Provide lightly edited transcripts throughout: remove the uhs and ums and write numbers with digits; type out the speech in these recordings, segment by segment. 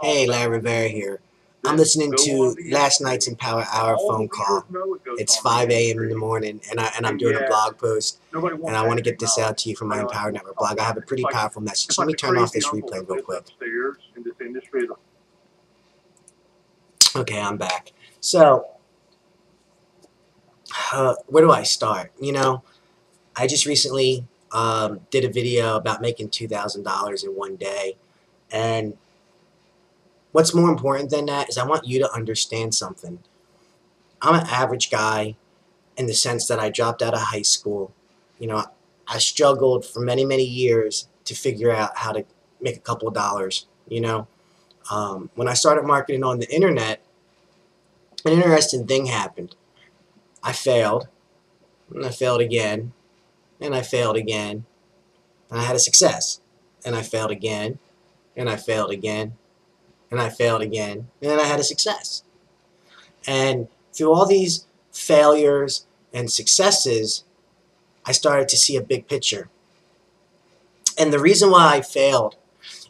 Hey, Larry Rivera here. I'm listening to last night's Empower Hour phone call. It's 5 a.m. in the morning, and I'm doing a blog post, and I want to get this out to you from my Empower Network blog. I have a pretty powerful message. Let me turn off this replay real quick. Okay, I'm back. So, where do I start? You know, I just recently did a video about making $2,000 in one day, and what's more important than that is I want you to understand something. I'm an average guy in the sense that I dropped out of high school. You know, I struggled for many, many years to figure out how to make a couple of dollars, you know. When I started marketing on the internet, an interesting thing happened. I failed, and I failed again, and I failed again, and I had a success, and I failed again, and I failed again, and I failed again, and then I had a success. And through all these failures and successes, I started to see a big picture. And the reason why I failed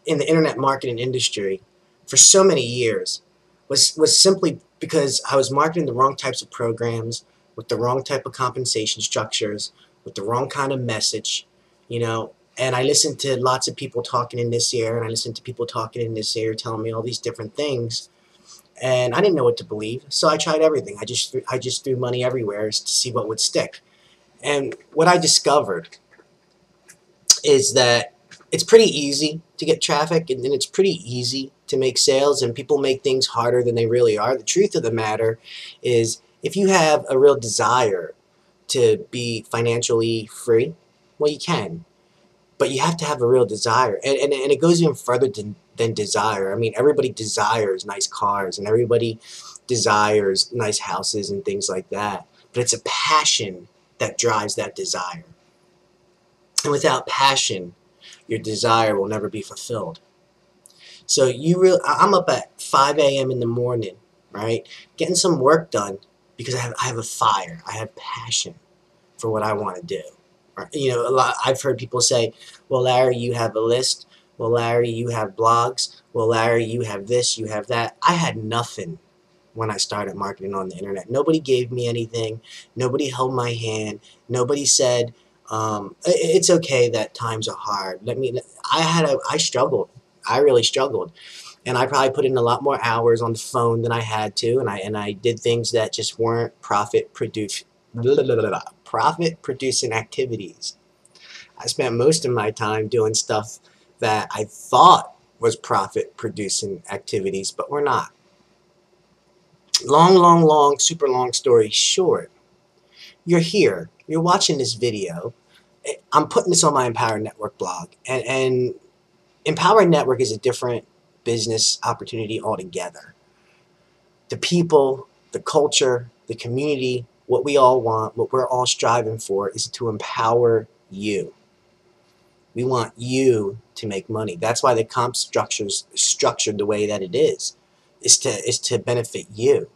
in the internet marketing industry for so many years was simply because I was marketing the wrong types of programs, with the wrong type of compensation structures, with the wrong kind of message, you know. And I listened to lots of people talking in this ear, and I listened to people talking in this ear telling me all these different things. And I didn't know what to believe, so I tried everything. I just threw money everywhere to see what would stick. And what I discovered is that it's pretty easy to get traffic, and then it's pretty easy to make sales, and people make things harder than they really are. The truth of the matter is, if you have a real desire to be financially free, well, you can. But you have to have a real desire. And it goes even further than desire. I mean, everybody desires nice cars, and everybody desires nice houses and things like that. But it's a passion that drives that desire. And without passion, your desire will never be fulfilled. So I'm up at 5 a.m. in the morning, right, getting some work done because I have a fire. I have passion for what I want to do. You know, I've heard people say, well, Larry, you have a list. Well, Larry, you have blogs. Well, Larry, you have this, you have that. I had nothing when I started marketing on the internet. Nobody gave me anything. Nobody held my hand. Nobody said, it's okay that times are hard. I struggled. I really struggled. And I probably put in a lot more hours on the phone than I had to, and I did things that just weren't profit-producing activities. I spent most of my time doing stuff that I thought was profit-producing activities, but were not. Long, super long story short, you're here, you're watching this video. I'm putting this on my Empower Network blog, and Empower Network is a different business opportunity altogether. The people, the culture, the community, what we all want, what we're all striving for is to empower you. We want you to make money. That's why the comp structure's structured the way that it is to benefit you.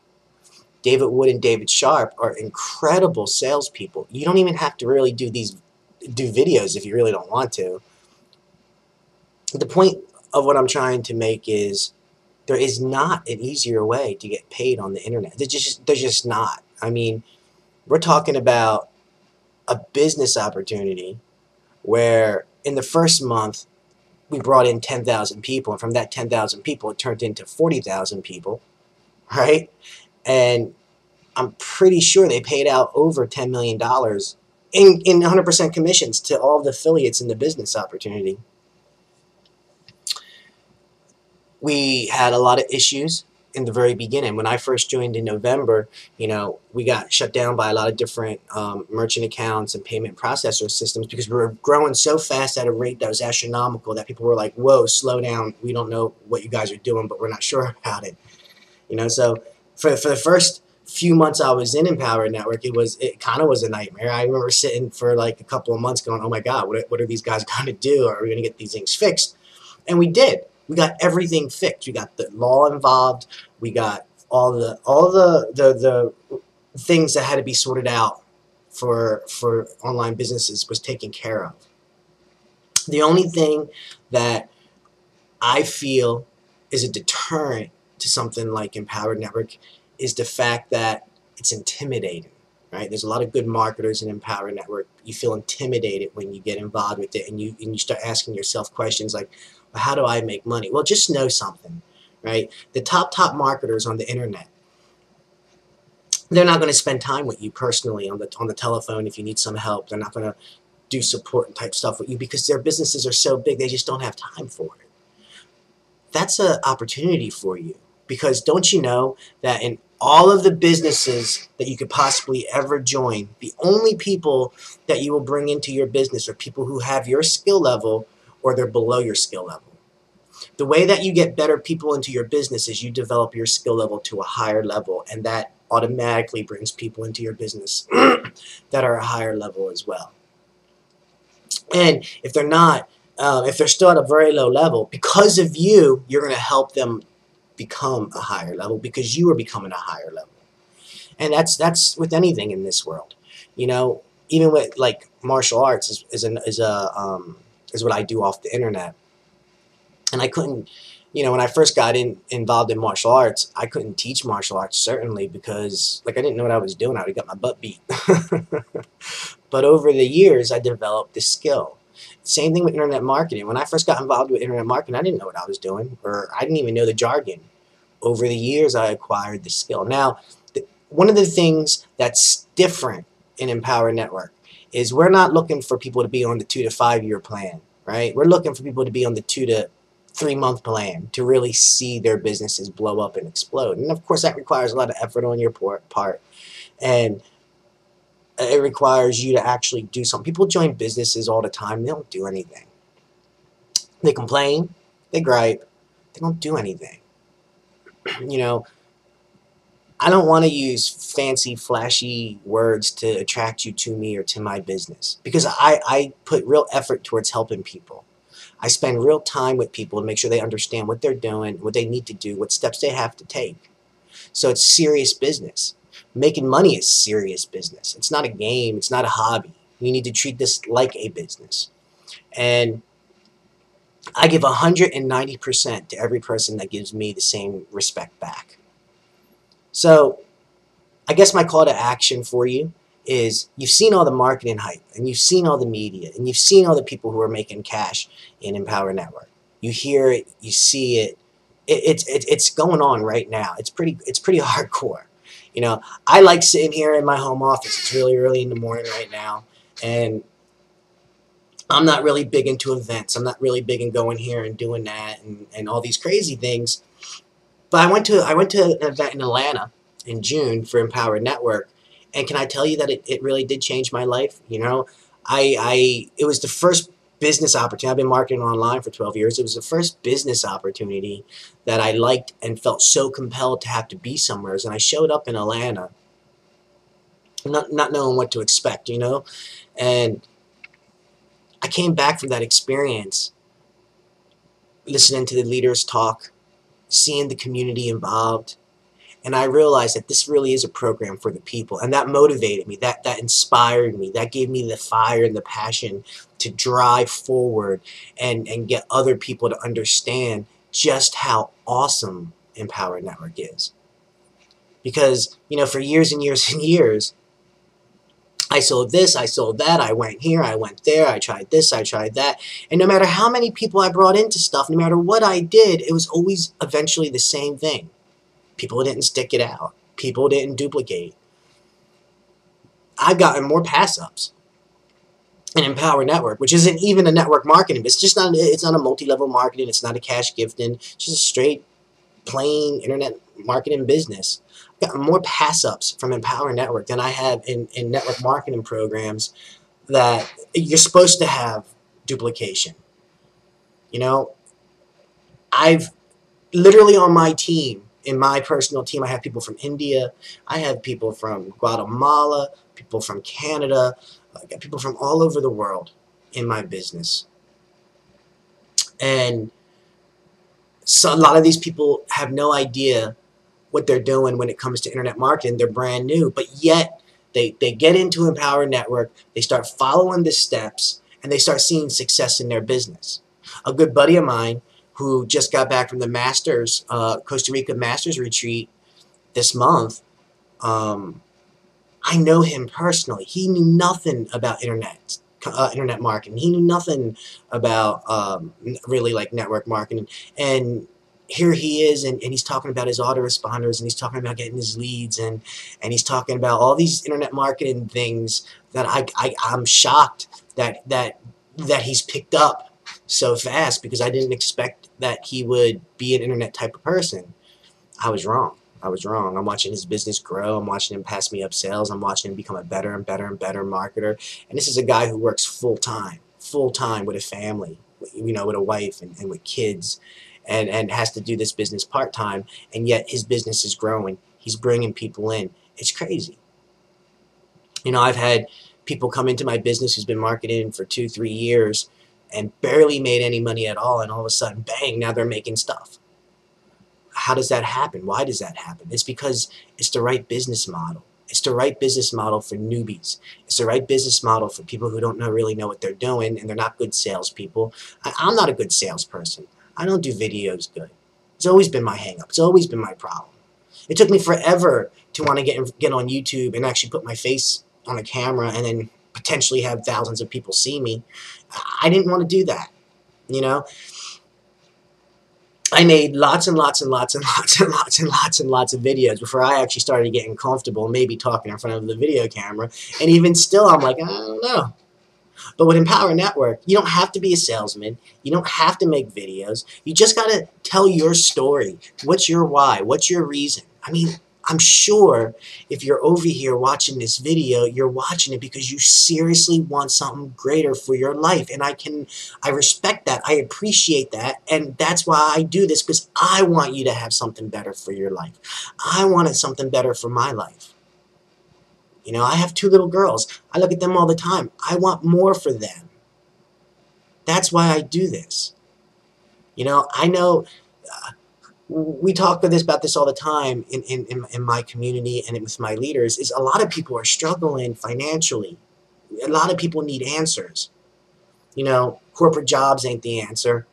David Wood and David Sharp are incredible salespeople. You don't even have to really do videos if you really don't want to. The point of what I'm trying to make is there is not an easier way to get paid on the internet. There's just not. I mean, we're talking about a business opportunity where in the first month we brought in 10,000 people, and from that 10,000 people it turned into 40,000 people, right? And I'm pretty sure they paid out over $10 million in 100% commissions to all of the affiliates in the business opportunity. We had a lot of issues in the very beginning. When I first joined in November, you know, we got shut down by a lot of different merchant accounts and payment processor systems because we were growing so fast at a rate that was astronomical that people were like, whoa, slow down. We don't know what you guys are doing, but we're not sure about it. You know, so for the first few months I was in Empower Network, it kind of was a nightmare. I remember sitting for like a couple of months going, oh my God, what are these guys going to do? Are we going to get these things fixed? And we did. We got everything fixed. We got the law involved. We got all the things that had to be sorted out for online businesses was taken care of. The only thing that I feel is a deterrent to something like Empowered Network is the fact that it's intimidating, right? There's a lot of good marketers in Empowered Network. You feel intimidated when you get involved with it, and you start asking yourself questions like, well, how do I make money? Well, just know something, right? The top marketers on the internet, they're not going to spend time with you personally on the telephone if you need some help. They're not going to do support type stuff with you because their businesses are so big they just don't have time for it. That's an opportunity for you, because don't you know that in all of the businesses that you could possibly ever join, the only people that you will bring into your business are people who have your skill level or they're below your skill level. The way that you get better people into your business is you develop your skill level to a higher level, and that automatically brings people into your business that are a higher level as well. And if they're not, if they're still at a very low level, because of you, you're going to help them become a higher level because you are becoming a higher level. And that's with anything in this world. You know, even with like martial arts is what I do off the internet. And I couldn't, you know, when I first got involved in martial arts, I couldn't teach martial arts, certainly, because like I didn't know what I was doing. I would have got my butt beat. But over the years, I developed this skill. Same thing with internet marketing. When I first got involved with internet marketing, I didn't know what I was doing, or I didn't even know the jargon. Over the years, I acquired the skill. Now, one of the things that's different in Empowered Network is we're not looking for people to be on the 2 to 5 year plan, right? We're looking for people to be on the 2 to 3 month plan to really see their businesses blow up and explode. And of course, that requires a lot of effort on your part, and it requires you to actually do something. People join businesses all the time. They don't do anything. They complain, they gripe, they don't do anything. You know, I don't want to use fancy, flashy words to attract you to me or to my business, because I put real effort towards helping people. I spend real time with people to make sure they understand what they're doing, what they need to do, what steps they have to take. So it's serious business. Making money is serious business. It's not a game. It's not a hobby. You need to treat this like a business. And I give 190% to every person that gives me the same respect back. So I guess my call to action for you is, you've seen all the marketing hype, and you've seen all the media, and you've seen all the people who are making cash in Empowered Network. You hear it, you see it. It's going on right now. It's pretty hardcore. You know, I like sitting here in my home office. It's really early in the morning right now, and I'm not really big into events. I'm not really big in going here and doing that and all these crazy things. But I went to an event in Atlanta in June for Empowered Network, and can I tell you that it really did change my life? You know, it was the first business opportunity. I've been marketing online for 12 years. It was the first business opportunity that I liked and felt so compelled to have to be somewhere. And I showed up in Atlanta, not knowing what to expect, you know, and I came back from that experience listening to the leaders talk, seeing the community involved, and I realized that this really is a program for the people, and that motivated me, that inspired me, that gave me the fire and the passion to drive forward and get other people to understand just how awesome Empowered Network is. Because, you know, for years and years and years, I sold this, I sold that, I went here, I went there, I tried this, I tried that, and no matter how many people I brought into stuff, no matter what I did, it was always eventually the same thing. People didn't stick it out. People didn't duplicate. I've gotten more pass-ups in Empowered Network, which isn't even a network marketing. It's not a multi-level marketing. It's not a cash gifting. It's just a straight, plain internet marketing business. I've gotten more pass-ups from Empowered Network than I have in network marketing programs that you're supposed to have duplication. You know, I've literally on my team, in my personal team, I have people from India, I have people from Guatemala, people from Canada, I got people from all over the world in my business. And so a lot of these people have no idea what they're doing when it comes to internet marketing. They're brand new, but yet they get into Empowered Network, they start following the steps, and they start seeing success in their business. A good buddy of mine who just got back from the Masters, Costa Rica Masters retreat this month. I know him personally. He knew nothing about internet marketing. He knew nothing about really like network marketing. And here he is, and he's talking about his autoresponders, and he's talking about getting his leads, and he's talking about all these internet marketing things that I'm shocked that he's picked up so fast, because I didn't expect that he would be an internet type of person. I was wrong. I was wrong. I'm watching his business grow. I'm watching him pass me up sales. I'm watching him become a better and better and better marketer. And this is a guy who works full-time with a family, you know, with a wife and with kids, and has to do this business part-time, and yet his business is growing. He's bringing people in. It's crazy. You know, I've had people come into my business who's been marketing for 2-3 years and barely made any money at all, and all of a sudden, bang, now they're making stuff. How does that happen? Why does that happen? It's because it's the right business model. It's the right business model for newbies. It's the right business model for people who don't really know what they're doing, and they're not good salespeople. I'm not a good salesperson. I don't do videos good. It's always been my hang-up. It's always been my problem. It took me forever to want to get on YouTube and actually put my face on a camera and then potentially have thousands of people see me. I didn't want to do that, you know? I made lots and lots and lots and lots and lots and lots and lots of videos before I actually started getting comfortable, maybe talking in front of the video camera. And even still, I'm like, I don't know. But with Empower Network, you don't have to be a salesman. You don't have to make videos. You just got to tell your story. What's your why? What's your reason? I mean, I'm sure if you're over here watching this video, you're watching it because you seriously want something greater for your life. And I respect that. I appreciate that. And that's why I do this, because I want you to have something better for your life. I wanted something better for my life. You know, I have 2 little girls. I look at them all the time. I want more for them. That's why I do this. You know, I know... we talk about this all the time in my community and with my leaders, is a lot of people are struggling financially. A lot of people need answers. You know, corporate jobs ain't the answer.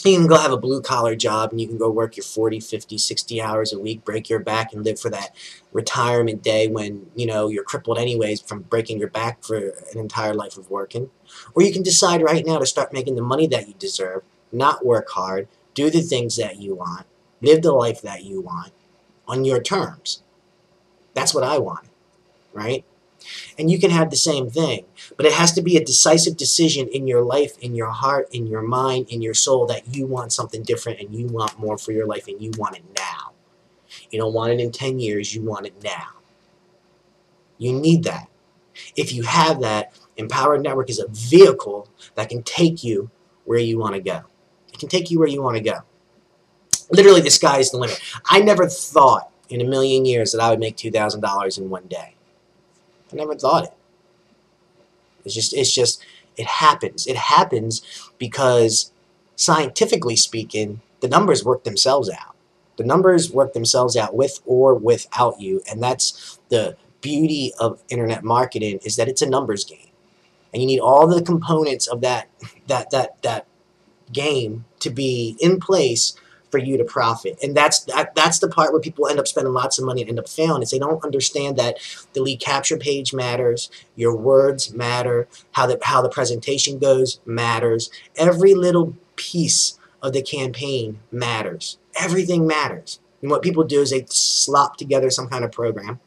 You can go have a blue-collar job and you can go work your 40, 50, 60 hours a week, break your back, and live for that retirement day when, you know, you're crippled anyways from breaking your back for an entire life of working. Or you can decide right now to start making the money that you deserve, not work hard, do the things that you want, live the life that you want on your terms. That's what I wanted, right? And you can have the same thing, but it has to be a decisive decision in your life, in your heart, in your mind, in your soul, that you want something different and you want more for your life and you want it now. You don't want it in 10 years, you want it now. You need that. If you have that, Empower Network is a vehicle that can take you where you want to go. It can take you where you want to go. Literally, the sky is the limit. I never thought in a million years that I would make $2,000 in one day. I never thought it. It happens. It happens because, scientifically speaking, the numbers work themselves out. The numbers work themselves out with or without you, and that's the beauty of internet marketing, is that it's a numbers game. And you need all the components of that game to be in place for you to profit. And that's the part where people end up spending lots of money and end up failing, is they don't understand that the lead capture page matters, your words matter, how the presentation goes matters. Every little piece of the campaign matters. Everything matters. And what people do is they slop together some kind of program.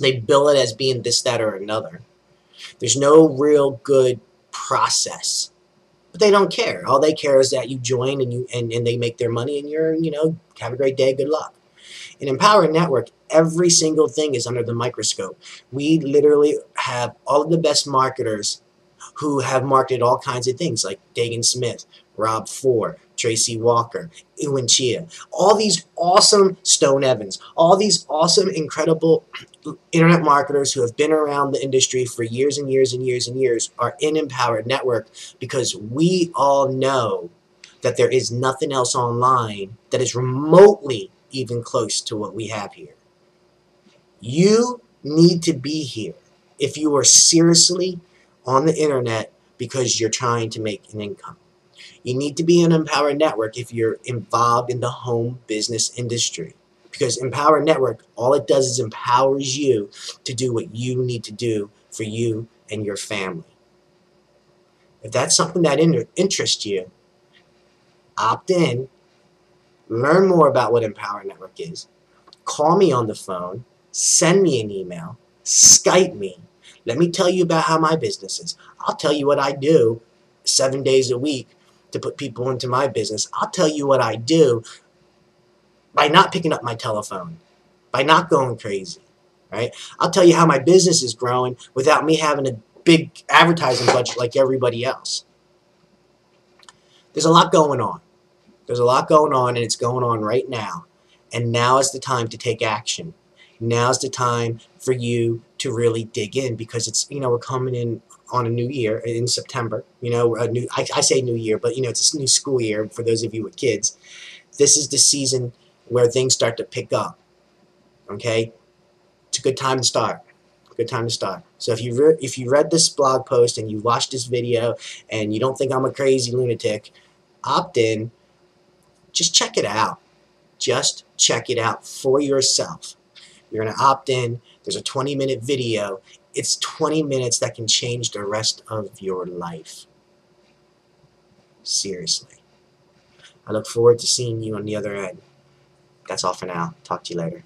They bill it as being this, that, or another. There's no real good process. But they don't care. All they care is that you join and they make their money, and you're, you know, have a great day, good luck. In Empower Network, every single thing is under the microscope. We literally have all of the best marketers who have marketed all kinds of things, like Dagan Smith, Rob Ford, Tracy Walker, Ewan Chia, all these awesome Stone Evans, all these awesome, incredible internet marketers who have been around the industry for years and years and years and years are in Empower Network, because we all know that there is nothing else online that is remotely even close to what we have here. You need to be here if you are seriously on the internet because you're trying to make an income. You need to be in Empower Network if you're involved in the home business industry. Because Empower Network, all it does is empowers you to do what you need to do for you and your family. If that's something that interests you, opt in, learn more about what Empower Network is, call me on the phone, send me an email, Skype me. Let me tell you about how my business is. I'll tell you what I do 7 days a week to put people into my business. I'll tell you what I do by not picking up my telephone, by not going crazy, right? I'll tell you how my business is growing without me having a big advertising budget like everybody else. There's a lot going on. There's a lot going on, and it's going on right now. And now is the time to take action. Now's the time for you to really dig in, because it's, we're coming in on a new year in September. I say new year, but it's a new school year for those of you with kids. This is the season where things start to pick up. Okay, it's a good time to start. Good time to start. So if you read this blog post and you watched this video and you don't think I'm a crazy lunatic, opt in. Just check it out. Just check it out for yourself. You're going to opt in. There's a 20-minute video. It's 20 minutes that can change the rest of your life. Seriously. I look forward to seeing you on the other end. That's all for now. Talk to you later.